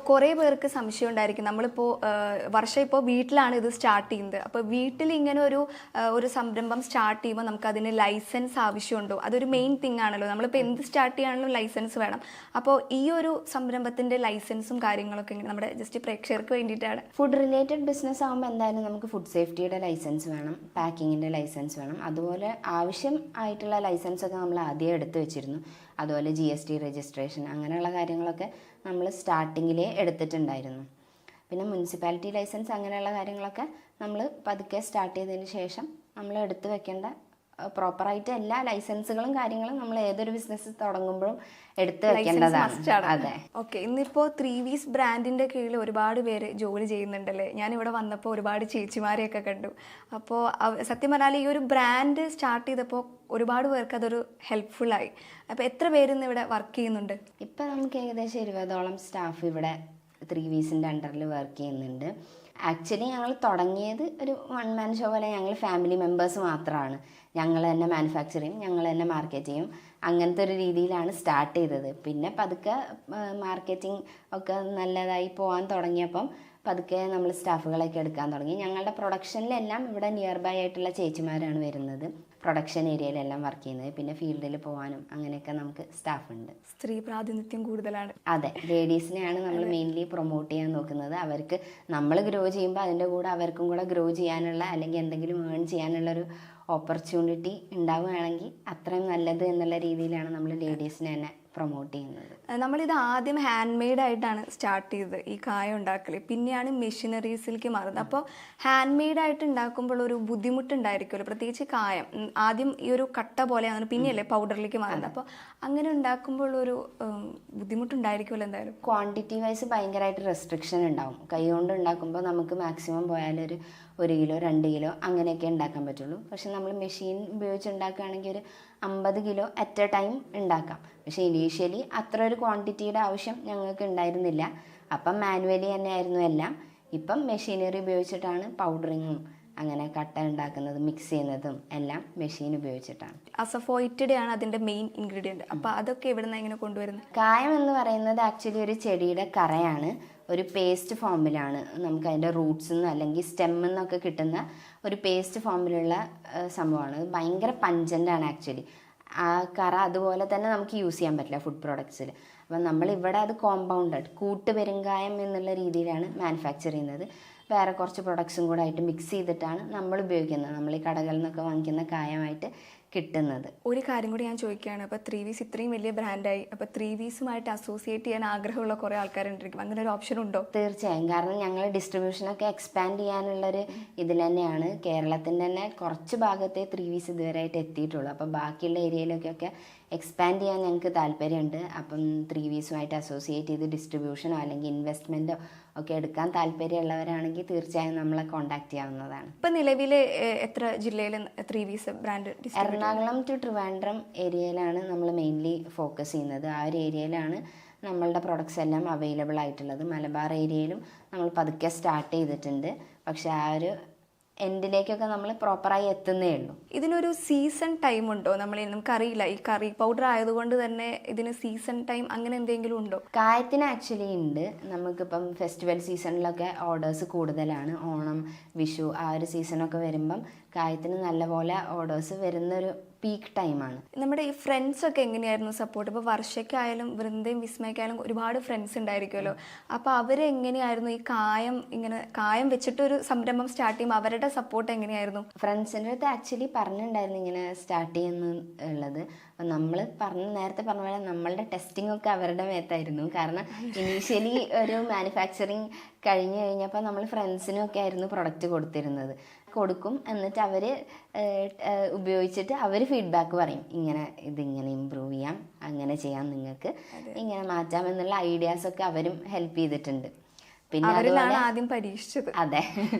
കുറേ പേർക്ക് സംശയം ഉണ്ടായിരിക്കും. നമ്മളിപ്പോൾ വർഷം ഇപ്പോൾ വീട്ടിലാണ് ഇത് സ്റ്റാർട്ട് ചെയ്യുന്നത്. അപ്പോൾ വീട്ടിൽ ഇങ്ങനെ ഒരു സംരംഭം സ്റ്റാർട്ട് ചെയ്യുമ്പോൾ നമുക്ക് അതിന് ലൈസൻസ് ആവശ്യമുണ്ടോ? അതൊരു മെയിൻ തിങ് ആണല്ലോ. നമ്മളിപ്പോൾ എന്ത് സ്റ്റാർട്ട് ചെയ്യാണെങ്കിലും ലൈസൻസ് വേണം. അപ്പോൾ ഈ ഒരു സംരംഭത്തിൻ്റെ ലൈസൻസും കാര്യങ്ങളൊക്കെ നമ്മുടെ ജസ്റ്റ് പ്രേക്ഷകർക്ക് വേണ്ടിയിട്ടാണ്. ഫുഡ് റിലേറ്റഡ് ബിസിനസ് ആകുമ്പോൾ എന്തായാലും നമുക്ക് ഫുഡ് സേഫ്റ്റിയുടെ ലൈസൻസ് വേണം, പാക്കിങ്ങിൻ്റെ ലൈസൻസ് വേണം. അതുപോലെ ആവശ്യം ആയിട്ടുള്ള ലൈസൻസൊക്കെ നമ്മൾ ആദ്യം എടുത്തു വെച്ചിരുന്നു. അതുപോലെ GST രജിസ്ട്രേഷൻ അങ്ങനെയുള്ള കാര്യങ്ങളൊക്കെ നമ്മൾ സ്റ്റാർട്ടിങ്ങിലേ എടുത്തിട്ടുണ്ടായിരുന്നു. പിന്നെ മുനിസിപ്പാലിറ്റി ലൈസൻസ് അങ്ങനെയുള്ള കാര്യങ്ങളൊക്കെ നമ്മൾ പതുക്കെ സ്റ്റാർട്ട് ചെയ്തതിന് ശേഷം നമ്മൾ എടുത്തു വെക്കേണ്ട പ്രോപ്പറായിട്ട് എല്ലാ ലൈസൻസുകളും കാര്യങ്ങളും നമ്മൾ ഏതൊരു ബിസിനസ് തുടങ്ങുമ്പോഴും എടുത്തു വെക്കേണ്ടതാണ്. അതെ. ഓക്കെ, ഇന്നിപ്പോൾ 3V's ബ്രാൻഡിൻ്റെ കീഴിൽ ഒരുപാട് പേര് ജോലി ചെയ്യുന്നുണ്ടല്ലേ? ഞാനിവിടെ വന്നപ്പോൾ ഒരുപാട് ചേച്ചിമാരെയൊക്കെ കണ്ടു. അപ്പോൾ സത്യം പറഞ്ഞാൽ ഈ ഒരു ബ്രാൻഡ് സ്റ്റാർട്ട് ചെയ്തപ്പോൾ ഒരുപാട് പേർക്ക് അതൊരു ഹെൽപ്ഫുള്ളായി. അപ്പോൾ എത്ര പേരിന്ന് ഇവിടെ വർക്ക് ചെയ്യുന്നുണ്ട്? ഇപ്പം നമുക്ക് ഏകദേശം 20ഓളം സ്റ്റാഫ് ഇവിടെ 3V'സിൻ്റെ അണ്ടറിൽ വർക്ക് ചെയ്യുന്നുണ്ട്. ആക്ച്വലി ഞങ്ങൾ തുടങ്ങിയത് ഒരു 1 man ഷോ പോലെ ഞങ്ങൾ ഫാമിലി മെമ്പേഴ്സ് മാത്രമാണ്. ഞങ്ങൾ തന്നെ മാനുഫാക്ചർ ചെയ്യും, ഞങ്ങൾ തന്നെ മാർക്കറ്റ് ചെയ്യും, അങ്ങനത്തെ ഒരു രീതിയിലാണ് സ്റ്റാർട്ട് ചെയ്തത്. പിന്നെ പതുക്കെ മാർക്കറ്റിംഗ് ഒക്കെ നല്ലതായി പോകാൻ തുടങ്ങിയപ്പം പതുക്കെ നമ്മൾ സ്റ്റാഫുകളൊക്കെ എടുക്കാൻ തുടങ്ങി. ഞങ്ങളുടെ പ്രൊഡക്ഷനിലെല്ലാം ഇവിടെ നിയർ ബൈ ആയിട്ടുള്ള ചേച്ചിമാരാണ് വരുന്നത്, പ്രൊഡക്ഷൻ ഏരിയയിലെല്ലാം വർക്ക് ചെയ്യുന്നത്. പിന്നെ ഫീൽഡിൽ പോകാനും അങ്ങനെയൊക്കെ നമുക്ക് സ്റ്റാഫ് ഉണ്ട്. സ്ത്രീ പ്രാതിനിധ്യം കൂടുതലാണ്. അതെ, ലേഡീസിനെയാണ് നമ്മൾ മെയിൻലി പ്രൊമോട്ട് ചെയ്യാൻ നോക്കുന്നത്. അവർക്ക് നമ്മൾ ഗ്രോ ചെയ്യുമ്പോൾ അതിൻ്റെ കൂടെ അവർക്കും കൂടെ ഗ്രോ ചെയ്യാനുള്ള അല്ലെങ്കിൽ എന്തെങ്കിലും ഏൺ ചെയ്യാനുള്ളൊരു ഓപ്പർച്യൂണിറ്റി ഉണ്ടാവുകയാണെങ്കിൽ അത്രയും നല്ലത് എന്നുള്ള രീതിയിലാണ് നമ്മൾ ലേഡീസിനെ തന്നെ പ്രൊമോട്ട് ചെയ്യുന്നത്. നമ്മളിത് ആദ്യം ഹാൻഡ് മെയ്ഡ് ആയിട്ടാണ് സ്റ്റാർട്ട് ചെയ്തത്, ഈ കായ ഉണ്ടാക്കൽ. പിന്നെയാണ് മെഷീനറീസിലേക്ക് മാറുന്നത്. അപ്പോൾ ഹാൻഡ് മെയ്ഡ് ആയിട്ട് ഉണ്ടാക്കുമ്പോൾ ഒരു ബുദ്ധിമുട്ടുണ്ടായിരിക്കുമല്ലോ, പ്രത്യേകിച്ച് കായം. ആദ്യം ഈ ഒരു കട്ട പോലെയാണ്, പിന്നെയല്ലേ പൗഡറിലേക്ക് മാറുന്നത്. അപ്പോൾ അങ്ങനെ ഉണ്ടാക്കുമ്പോൾ ഒരു ബുദ്ധിമുട്ടുണ്ടായിരിക്കുമല്ലോ എന്തായാലും. ക്വാണ്ടിറ്റി വൈസ് ഭയങ്കരമായിട്ട് റെസ്ട്രിക്ഷൻ ഉണ്ടാവും. കൈ കൊണ്ട് ഉണ്ടാക്കുമ്പോൾ നമുക്ക് മാക്സിമം പോയാലൊരു 1 കിലോ 2 കിലോ അങ്ങനെയൊക്കെ ഉണ്ടാക്കാൻ പറ്റുള്ളൂ. പക്ഷെ നമ്മൾ മെഷീൻ ഉപയോഗിച്ച് ഉണ്ടാക്കുകയാണെങ്കിൽ ഒരു 50 കിലോ അറ്റ് എ ടൈം ഉണ്ടാക്കാം. പക്ഷേ ഇനീഷ്യലി അത്ര ഒരു ക്വാണ്ടിറ്റിയുടെ ആവശ്യം ഞങ്ങൾക്ക് ഉണ്ടായിരുന്നില്ല. അപ്പം മാനുവലി തന്നെയായിരുന്നു എല്ലാം. ഇപ്പം മെഷീനറി ഉപയോഗിച്ചിട്ടാണ് പൗഡറിങ്ങും അങ്ങനെ കട്ട ഉണ്ടാക്കുന്നതും മിക്സ് ചെയ്യുന്നതും എല്ലാം മെഷീൻ ഉപയോഗിച്ചിട്ടാണ്. അസഫോയിറ്റഡ് ആണ് അതിൻ്റെ മെയിൻ ഇൻഗ്രീഡിയൻറ്റ്. അപ്പോൾ അതൊക്കെ എവിടെ നിന്നാണ് ഇങ്ങനെ കൊണ്ടുവരുന്നത്? കായം എന്ന് പറയുന്നത് ആക്ച്വലി ഒരു ചെടിയുടെ കറയാണ്. ഒരു പേസ്റ്റ് ഫോമിലാണ് നമുക്ക് അതിൻ്റെ റൂട്ട്സിൽ നിന്ന് അല്ലെങ്കിൽ സ്റ്റെമ്മിൽ നിന്നൊക്കെ കിട്ടുന്ന ഒരു പേസ്റ്റ് ഫോമിലുള്ള സംഭവമാണ്. ഭയങ്കര പഞ്ചൻ്റാണ് ആക്ച്വലി. ആ കറ അതുപോലെ തന്നെ നമുക്ക് യൂസ് ചെയ്യാൻ പറ്റില്ല ഫുഡ് പ്രോഡക്ട്സിൽ. അപ്പം നമ്മളിവിടെ അത് കോമ്പൗണ്ടഡ് കൂട്ടുപെരുങ്കായം എന്നുള്ള രീതിയിലാണ് മാനുഫാക്ചർ ചെയ്യുന്നത്. വേറെ കുറച്ച് പ്രൊഡക്ട്സും കൂടെ ആയിട്ട് മിക്സ് ചെയ്തിട്ടാണ് നമ്മൾ ഉപയോഗിക്കുന്നത്. നമ്മൾ ഈ കടകളിൽ നിന്നൊക്കെ വാങ്ങിക്കുന്ന കായമായിട്ട് കിട്ടുന്നത്. ഒരു കാര്യം കൂടി ഞാൻ ചോദിക്കുകയാണ്. അപ്പോൾ 3V's ഇത്രയും വലിയ ബ്രാൻഡായി, അപ്പോൾ 3V'സുമായിട്ട് അസോസിയേറ്റ് ചെയ്യാൻ ആഗ്രഹമുള്ള കുറേ ആൾക്കാരുണ്ടായിരിക്കും. അങ്ങനെ ഒരു ഓപ്ഷൻ ഉണ്ടോ? തീർച്ചയായും. കാരണം ഞങ്ങൾ ഡിസ്ട്രിബ്യൂഷനൊക്കെ എക്സ്പാൻഡ് ചെയ്യാനുള്ളൊരു ഇതിൽ തന്നെയാണ്. കേരളത്തിൻ്റെ തന്നെ കുറച്ച് ഭാഗത്തെ 3V's ഇതുവരെയായിട്ട് എത്തിയിട്ടുള്ളൂ. അപ്പോൾ ബാക്കിയുള്ള ഏരിയയിലൊക്കെ എക്സ്പാൻഡ് ചെയ്യാൻ ഞങ്ങൾക്ക് താല്പര്യമുണ്ട്. അപ്പം 3V'സുമായിട്ട് അസോസിയേറ്റ് ചെയ്ത് ഡിസ്ട്രിബ്യൂഷനോ അല്ലെങ്കിൽ ഇൻവെസ്റ്റ്മെൻറ്റോ ഒക്കെ എടുക്കാൻ താല്പര്യമുള്ളവരാണെങ്കിൽ തീർച്ചയായും നമ്മളെ കോൺടാക്ട് ചെയ്യാവുന്നതാണ്. ഇപ്പം നിലവിൽ എത്ര ജില്ലയിൽ 3V's brand? Ernakulam to Trivandrum ഏരിയയിലാണ് നമ്മൾ മെയിൻലി ഫോക്കസ് ചെയ്യുന്നത്. ആ ഒരു ഏരിയയിലാണ് നമ്മളുടെ പ്രൊഡക്ട്സ് എല്ലാം അവൈലബിൾ ആയിട്ടുള്ളത്. മലബാർ ഏരിയയിലും നമ്മൾ പതുക്കെ സ്റ്റാർട്ട് ചെയ്തിട്ടുണ്ട്. പക്ഷേ ആ ഒരു എൻഡിലേക്കൊക്കെ നമ്മൾ പ്രോപ്പറായി എത്തുന്നേ ഉള്ളൂ. ഇതിനൊരു സീസൺ ടൈം ഉണ്ടോ? നമുക്കറിയില്ല, ഈ കറി പൗഡർ ആയതുകൊണ്ട് തന്നെ ഇതിന് സീസൺ ടൈം അങ്ങനെ എന്തെങ്കിലും ഉണ്ടോ? കായത്തിന് ആക്ച്വലി ഉണ്ട്. നമുക്കിപ്പം ഫെസ്റ്റിവൽ സീസണിലൊക്കെ ഓർഡേഴ്സ് കൂടുതലാണ്. ഓണം, വിഷു ആ ഒരു സീസണൊക്കെ വരുമ്പം കായത്തിന് നല്ലപോലെ ഓർഡേഴ്സ് വരുന്നൊരു പീക്ക് ടൈമാണ്. നമ്മുടെ ഈ ഫ്രണ്ട്സൊക്കെ എങ്ങനെയായിരുന്നു സപ്പോർട്ട്? ഇപ്പോൾ വർഷയ്ക്കായാലും വൃന്ദയും വിസ്മയ്ക്കായാലും ഒരുപാട് ഫ്രണ്ട്സ് ഉണ്ടായിരിക്കുമല്ലോ. അപ്പോൾ അവരെങ്ങനെയായിരുന്നു ഈ കായം വെച്ചിട്ടൊരു സംരംഭം സ്റ്റാർട്ട് ചെയ്യുമ്പോൾ അവരുടെ സപ്പോർട്ട് എങ്ങനെയായിരുന്നു? ഫ്രണ്ട്സിൻ്റെ അടുത്ത് ആക്ച്വലി പറഞ്ഞിട്ടുണ്ടായിരുന്നു ഇങ്ങനെ സ്റ്റാർട്ട് ചെയ്യുന്നുള്ളത്. അപ്പം നമ്മൾ നേരത്തെ പറഞ്ഞ പോലെ നമ്മളുടെ ടെസ്റ്റിംഗ് ഒക്കെ അവരുടെ മേത്തായിരുന്നു. കാരണം ഇനീഷ്യലി ഒരു മാനുഫാക്ചറിങ് കഴിഞ്ഞ് കഴിഞ്ഞപ്പോൾ നമ്മൾ ഫ്രണ്ട്സിനൊക്കെ ആയിരുന്നു പ്രൊഡക്റ്റ് കൊടുക്കും. എന്നിട്ട് അവർ ഉപയോഗിച്ചിട്ട് അവർ ഫീഡ്ബാക്ക് പറയും, ഇതിങ്ങനെ ഇമ്പ്രൂവ് ചെയ്യാം, അങ്ങനെ ചെയ്യാം, നിങ്ങൾക്ക് ഇങ്ങനെ മാറ്റാം എന്നുള്ള ഐഡിയാസൊക്കെ അവരും ഹെൽപ്പ് ചെയ്തിട്ടുണ്ട്. പിന്നെ അവരിലാണ് ആദ്യം പരീക്ഷിച്ചത്. അതെ.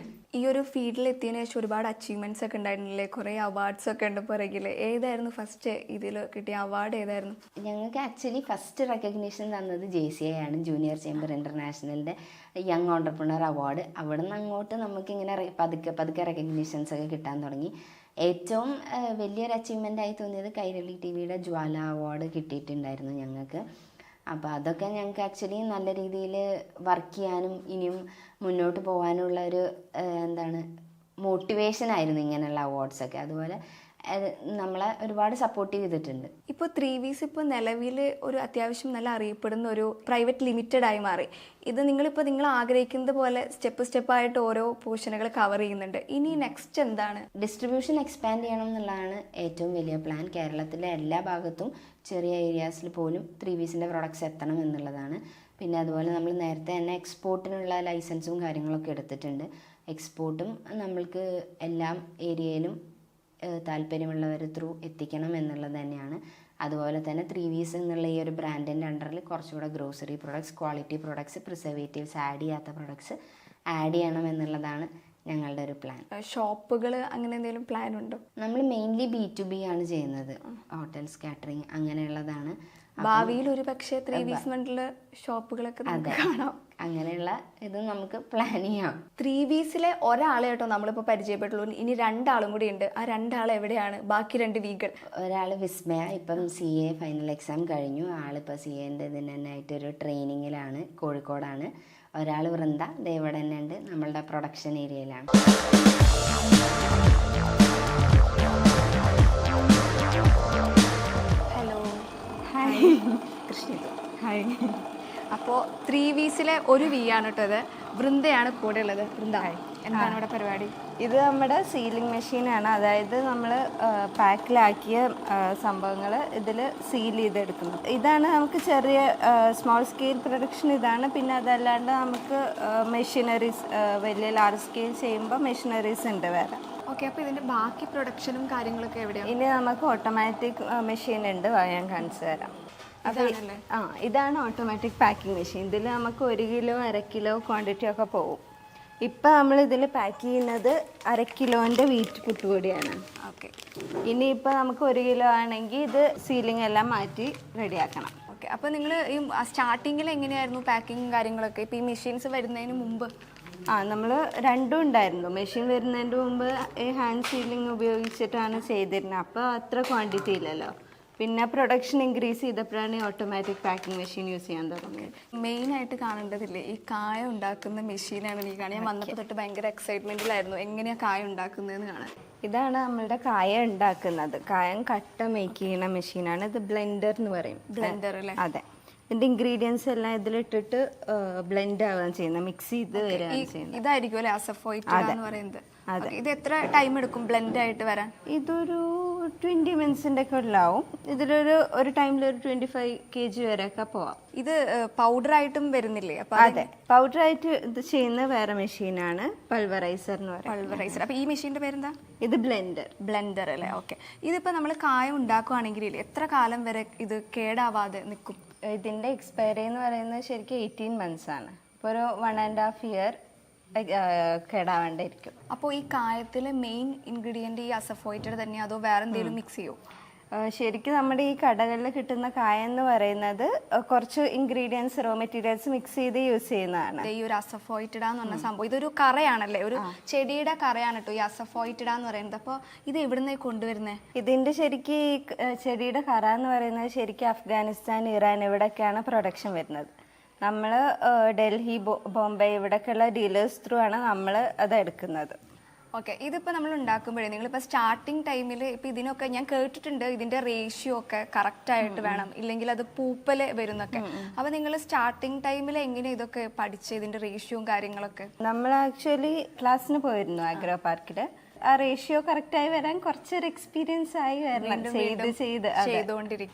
ഈ ഒരു ഫീൽഡിൽ എത്തിയതിനു ശേഷം ഒരുപാട് അച്ചീവ്മെന്റ്സ് ഒക്കെ ഉണ്ടായിരുന്നില്ലേ? കുറേ അവാർഡ്സ് ഒക്കെ ഉണ്ട് പുറകിൽ. ഏതായിരുന്നു ഫസ്റ്റ് ഇതിൽ കിട്ടിയ അവാർഡ്? ഏതായിരുന്നു? ഞങ്ങൾക്ക് ആക്ച്വലി ഫസ്റ്റ് റെക്കഗ്നീഷൻ തന്നത് JCI ആണ്, ജൂനിയർ ചേംബർ ഇന്റർനാഷണലിൻ്റെ യങ് ഓണ്ടർപ്രണർ അവാർഡ്. അവിടെ നിന്ന് അങ്ങോട്ട് നമുക്കിങ്ങനെ പതുക്കെ റെക്കഗ്നീഷൻസ് ഒക്കെ കിട്ടാൻ തുടങ്ങി. ഏറ്റവും വലിയൊരു അച്ചീവ്മെൻ്റ് ആയി തോന്നിയത് കൈരളി TV യുടെ ജ്വാല അവാർഡ് കിട്ടിയിട്ടുണ്ടായിരുന്നു ഞങ്ങൾക്ക്. അപ്പോൾ അതൊക്കെ ഞങ്ങൾക്ക് ആക്ച്വലി നല്ല രീതിയിൽ വർക്ക് ചെയ്യാനും ഇനിയും മുന്നോട്ട് പോകാനുള്ള ഒരു എന്താണ് മോട്ടിവേഷൻ ആയിരുന്നു ഇങ്ങനെയുള്ള അവാർഡ്സൊക്കെ. അതുപോലെ നമ്മളെ ഒരുപാട് സപ്പോർട്ട് ചെയ്തിട്ടുണ്ട്. ഇപ്പോൾ 3V's ഇപ്പോൾ നിലവിൽ ഒരു അത്യാവശ്യം നല്ല അറിയപ്പെടുന്ന ഒരു പ്രൈവറ്റ് ലിമിറ്റഡ് ആയി മാറി. ഇത് നിങ്ങൾ ആഗ്രഹിക്കുന്നത് പോലെ സ്റ്റെപ്പായിട്ട് ഓരോ പോർഷനുകൾ കവർ ചെയ്യുന്നുണ്ട്. ഇനി നെക്സ്റ്റ് എന്താണ്? ഡിസ്ട്രിബ്യൂഷൻ എക്സ്പാൻഡ് ചെയ്യണം എന്നുള്ളതാണ് ഏറ്റവും വലിയ പ്ലാൻ. കേരളത്തിലെ എല്ലാ ഭാഗത്തും ചെറിയ ഏരിയാസിൽ പോലും 3V'സിൻ്റെ പ്രൊഡക്ട്സ് എത്തണം എന്നുള്ളതാണ്. പിന്നെ അതുപോലെ നമ്മൾ നേരത്തെ തന്നെ എക്സ്പോർട്ടിനുള്ള ലൈസൻസും കാര്യങ്ങളൊക്കെ എടുത്തിട്ടുണ്ട്. എക്സ്പോർട്ടും നമ്മൾക്ക് എല്ലാ ഏരിയയിലും താല്പര്യമുള്ളവർ ത്രൂ എത്തിക്കണം എന്നുള്ളത് തന്നെയാണ്. അതുപോലെ തന്നെ 3V's എന്നുള്ള ഈ ഒരു ബ്രാൻഡിൻ്റെ അണ്ടറിൽ കുറച്ചുകൂടെ grocery products, quality products, preservatives add ചെയ്യാത്ത പ്രൊഡക്ട്സ് ആഡ് ചെയ്യണം എന്നുള്ളതാണ് ഞങ്ങളുടെ ഒരു പ്ലാൻ. ഷോപ്പുകൾ അങ്ങനെ എന്തെങ്കിലും പ്ലാൻ ഉണ്ടോ? നമ്മൾ മെയിൻലി B2B ആണ് ചെയ്യുന്നത്. ഹോട്ടൽസ്, കാറ്ററിംഗ് അങ്ങനെയുള്ളതാണ്. ഭാവിയിൽ ഒരു പക്ഷേ 3V's മണ്ടിൽ ഷോപ്പുകളൊക്കെ കാണാം. അങ്ങനെയുള്ള ഇത് നമുക്ക് പ്ലാൻ ചെയ്യാം. 3V'സിലെ ഒരാളെ കേട്ടോ നമ്മളിപ്പോൾ പരിചയപ്പെട്ടുള്ളൂ. ഇനി 2 ആളും കൂടി ഉണ്ട്. ആ 2 ആൾ എവിടെയാണ്? ബാക്കി 2 വീകൾ. ഒരാൾ വിസ്മയ, ഇപ്പം CA ഫൈനൽ എക്സാം കഴിഞ്ഞു. ആളിപ്പോൾ CAൻ്റെ ഇതിന് തന്നെ ആയിട്ടൊരു ട്രെയിനിങ്ങിലാണ്, കോഴിക്കോടാണ്. ഒരാൾ വൃന്ദ ഇവിടെ തന്നെ ഉണ്ട്, നമ്മളുടെ പ്രൊഡക്ഷൻ ഏരിയയിലാണ്. Hello, hi Krishna. ഹായ്. അപ്പോൾ 3V'സിലെ ഒരു V ആണ് കേട്ടോ ഇത്. വൃന്ദയാണ് കൂടെ ഉള്ളത്. വൃന്ദ, എന്താണ് ഇവിടെ പരിപാടി? ഇത് നമ്മുടെ സീലിംഗ് മെഷീനാണ്. അതായത് നമ്മൾ പാക്കിലാക്കിയ സംഭവങ്ങൾ ഇതിൽ സീൽ ചെയ്തെടുക്കുന്നു. ഇതാണ് നമുക്ക് ചെറിയ സ്മോൾ സ്കെയിൽ പ്രൊഡക്ഷൻ ഇതാണ്. പിന്നെ അതല്ലാണ്ട് നമുക്ക് മെഷീനറീസ് വലിയ ലാർജ് സ്കെയിൽ ചെയ്യുമ്പോൾ മെഷീനറീസ് ഉണ്ട് വേറെ. ഓക്കെ, അപ്പോൾ ഇതിൻ്റെ ബാക്കി പ്രൊഡക്ഷനും കാര്യങ്ങളൊക്കെ എവിടെയാണ്? ഇനി നമുക്ക് ഓട്ടോമാറ്റിക് മെഷീൻ ഉണ്ട്, ഞാൻ കാണിച്ചു തരാം. അപ്പോൾ ഇതാണ് ഓട്ടോമാറ്റിക് പാക്കിംഗ് മെഷീൻ. ഇതിൽ നമുക്ക് 1 കിലോ 1/2 കിലോ ക്വാണ്ടിറ്റി ഒക്കെ പോകും. ഇപ്പം നമ്മൾ ഇതിൽ പാക്ക് ചെയ്യുന്നത് 1/2 കിലോൻ്റെ വീറ്റ് പുട്ടുപൊടിയാണ്. ഓക്കെ, ഇനിയിപ്പോൾ നമുക്ക് 1 കിലോ ആണെങ്കിൽ ഇത് സീലിംഗ് എല്ലാം മാറ്റി റെഡിയാക്കണം. ഓക്കെ, അപ്പോൾ നിങ്ങൾ ഈ സ്റ്റാർട്ടിങ്ങിൽ എങ്ങനെയായിരുന്നു പാക്കിങ് കാര്യങ്ങളൊക്കെ? ഇപ്പോൾ ഈ മെഷീൻസ് വരുന്നതിന് മുമ്പ് നമ്മൾ രണ്ടും ഉണ്ടായിരുന്നു. മെഷീൻ വരുന്നതിൻ്റെ മുമ്പ് ഈ ഹാൻഡ് സീലിംഗ് ഉപയോഗിച്ചിട്ടാണ് ചെയ്തിരുന്നത്. അപ്പോൾ അത്ര ക്വാണ്ടിറ്റി ഇല്ലല്ലോ. പിന്നെ പ്രൊഡക്ഷൻ ഇൻക്രീസ് ചെയ്തപ്പോഴാണ് ഓട്ടോമാറ്റിക് പാക്കിംഗ് മെഷീൻ യൂസ് ചെയ്യാൻ തുടങ്ങിയത്. മെയിനായിട്ട് കാണേണ്ടതില്ലേ, ഈ കായ ഉണ്ടാക്കുന്ന മെഷീനാണ് എനിക്ക് കാണാൻ. ഞാൻ വന്നപ്പോൾ തൊട്ട് ഭയങ്കര എക്സൈറ്റ്മെൻറ്റിലായിരുന്നു എങ്ങനെയാണ് കായ ഉണ്ടാക്കുന്നതെന്ന് കാണാൻ. ഇതാണ് നമ്മളുടെ കായ ഉണ്ടാക്കുന്നത്. കായം കട്ട മേക്ക് ചെയ്യുന്ന മെഷീനാണ് ഇത്. ബ്ലെൻഡർ എന്ന് പറയും. ബ്ലെൻഡർ അല്ലേ? അതെ. ഇതിൻ്റെ ഇൻഗ്രീഡിയൻസ് എല്ലാം ഇതിലിട്ടിട്ട് ബ്ലെൻഡ് ആവുകയാണ് ചെയ്യുന്നത്, മിക്സ് ചെയ്ത് വരികയാണ് ചെയ്യുന്നത്. ഇതായിരിക്കും അല്ലേ അസഫോയിറ്റ് എന്ന് പറയുന്നത്? അതെ. ഇത് എത്ര ടൈം എടുക്കും ബ്ലെൻഡ് ആയിട്ട് വരാൻ? ഇതൊരു 20 മിനിറ്റ്സിൻ്റെ ഒക്കെ ഉള്ളാവും. ഇതിലൊരു ടൈമിൽ ഒരു 25 kg വരെയൊക്കെ പോവാം. ഇത് പൗഡറായിട്ടും വരുന്നില്ലേ? അപ്പോൾ അതെ, പൗഡറായിട്ട് ഇത് ചെയ്യുന്ന വേറെ മെഷീനാണ് പൾവറൈസർ എന്ന് പറയുന്നത്. പൾവറൈസർ. അപ്പോൾ ഈ മെഷീൻ്റെ പേരെന്താ? ഇത് ബ്ലെൻഡർ. ബ്ലെൻഡർ അല്ലേ? ഓക്കെ. ഇതിപ്പോൾ നമ്മൾ കായ ഉണ്ടാക്കുകയാണെങ്കിൽ എത്ര കാലം വരെ ഇത് കേടാവാതെ നിൽക്കും? ഇതിൻ്റെ എക്സ്പയറി എന്ന് പറയുന്നത് ശരിക്കും 18 months ആണ്. ഇപ്പോൾ ഒരു 1.5 year കേടാവേണ്ടിയിരിക്കും. അപ്പോൾ ഈ കായത്തിലെ മെയിൻ ഇൻഗ്രീഡിയൻറ്റ് ഈ അസഫോയിറ്റഡ് തന്നെ, അതോ വേറെ എന്തെങ്കിലും മിക്സ് ചെയ്യോ? ശരിക്കും നമ്മുടെ ഈ കടകളിൽ കിട്ടുന്ന കായ എന്ന് പറയുന്നത് കുറച്ച് ഇൻഗ്രീഡിയൻസ്, റോ മെറ്റീരിയൽസ് മിക്സ് ചെയ്ത് യൂസ് ചെയ്യുന്നതാണ്. ഈ ഒരു അസഫോയിറ്റഡ എന്ന് പറഞ്ഞ സംഭവം ഇതൊരു കറയാണല്ലേ, ഒരു ചെടിയുടെ കറയാണ് കേട്ടോ ഈ അസഫോയിറ്റഡ എന്ന് പറയുന്നത്. അപ്പോൾ ഇത് എവിടുന്നേ കൊണ്ടുവരുന്നത്? ഇതിൻ്റെ ശരിക്കും ഈ ചെടിയുടെ കറ എന്ന് പറയുന്നത് ശരിക്കും അഫ്ഗാനിസ്ഥാൻ, ഇറാൻ ഇവിടെയൊക്കെയാണ് പ്രൊഡക്ഷൻ വരുന്നത്. നമ്മൾ ഡൽഹി, ബോംബെ ഇവിടെയൊക്കെയുള്ള ഡീലേഴ്സ് ത്രൂ ആണ് നമ്മൾ അത് എടുക്കുന്നത്. ഓക്കെ, ഇതിപ്പോൾ നമ്മൾ ഉണ്ടാക്കുമ്പോഴേ നിങ്ങളിപ്പോൾ സ്റ്റാർട്ടിങ് ടൈമിൽ ഇപ്പോൾ ഇതിനൊക്കെ ഞാൻ കേട്ടിട്ടുണ്ട് ഇതിൻ്റെ റേഷ്യോ ഒക്കെ കറക്റ്റായിട്ട് വേണം, ഇല്ലെങ്കിൽ അത് പൂപ്പൽ വരുന്നൊക്കെ. അപ്പോൾ നിങ്ങൾ സ്റ്റാർട്ടിങ് ടൈമിൽ എങ്ങനെ ഇതൊക്കെ പഠിച്ച് ഇതിൻ്റെ റേഷ്യോയും കാര്യങ്ങളൊക്കെ? നമ്മൾ ആക്ച്വലി ക്ലാസ്സിന് പോയിരുന്നു ആഗ്രോ പാർക്കിൽ. ആ റേഷ്യോ കറക്റ്റായി വരാൻ കുറച്ചൊരു എക്സ്പീരിയൻസ് ആയി വരണം, ചെയ്തുകൊണ്ടിരിക്കും.